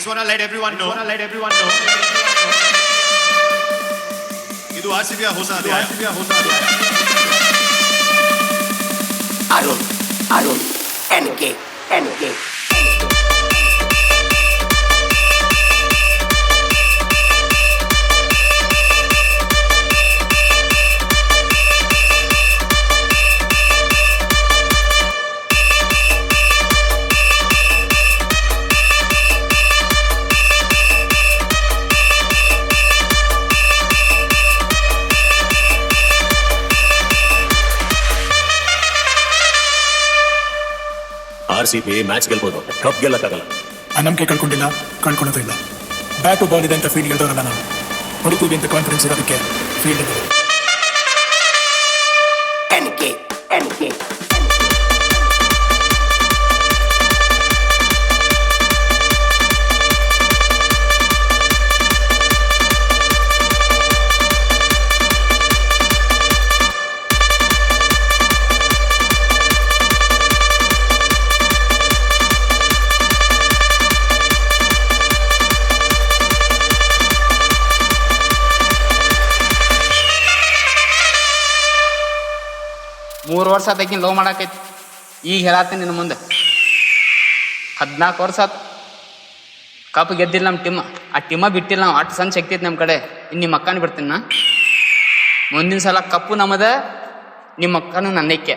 just wanna let everyone know. ಇದು ಆರ್ಸಿಬಿಯ ಹೊಸ ಅಧ್ಯಾಯ. ಅರುಣ್ NK RCB ಮ್ಯಾಚ್ ಗೆಲ್ಬೋದು, ಕಪ್ ಗೆಲ್ಲಕ್ಕಾಗಲ್ಲ. ಆ ನಂಬಿಕೆ ಕಳ್ಕೊಳ್ಳೋದು ಇಲ್ಲ. ಬ್ಯಾಟು ಬಾಲ್ ಇದೆ ಅಂತ ಫೀಲ್ಡ್ ಗೆಲ್ದವರಲ್ಲ ನಾವು, ಹೊಡಿತೀವಿ ಅಂತ ಕಾನ್ಫಿಡೆನ್ಸ್ ಇರೋದಕ್ಕೆ ಫೀಲ್ಡ್ ಇದೆ. NK ಮೂರು ವರ್ಷ ಆತಕಿನ ಲವ್ ಮಾಡಾಕೈತಿ. ಈಗ ಹೇಳತ್ತೀನಿ ನಿನ್ನ ಮುಂದೆ 14 ವರ್ಷ ಆತು ಕಪ್ ಗೆದ್ದಿಲ್ಲ ನಮ್ಮ ಟೀಮ್. ಆ ಟೀಮ ಬಿಟ್ಟಿಲ್ಲ ನಾವು. ಅಷ್ಟು ಸಣ್ಣ ಶಕ್ತಿ ಐತಿ ನಮ್ಮ ಕಡೆ. ಇನ್ನು ನಿಮ್ಮ ಅಕ್ಕನ ಬಿಡ್ತೀನಿ ನಾ. ಮುಂದಿನ ಸಲ ಕಪ್ಪು ನಮ್ಮದ, ನಿಮ್ಮ ಅಕ್ಕನೂ ನನ್ನಕ್ಕೆ.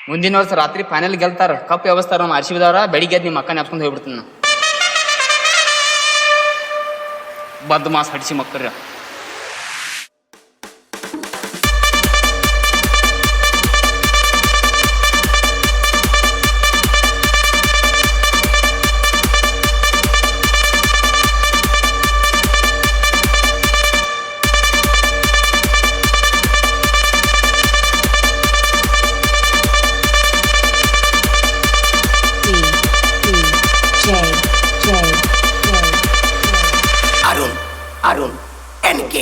ಮುಂದಿನ ವರ್ಷ ರಾತ್ರಿ ಫೈನಲ್ ಗೆಲ್ತಾರ, ಕಪ್ ವ್ಯವಸ್ಥಾರ ನಮ್ಮ RCB ದವ್ರ. ಬೆಳಿಗ್ಗೆ ಎದ್ದು ನಿಮ್ಮ ಅಕ್ಕನ ಎಪ್ಸ್ಕೊಂಡು ಹೋಗ್ಬಿಡ್ತೀನಿ ನಾ. ಬದ್ ಮಾಸ್ ಹಡಿಸಿ ಮಕ್ಕಳ್ರಿ. Arun NK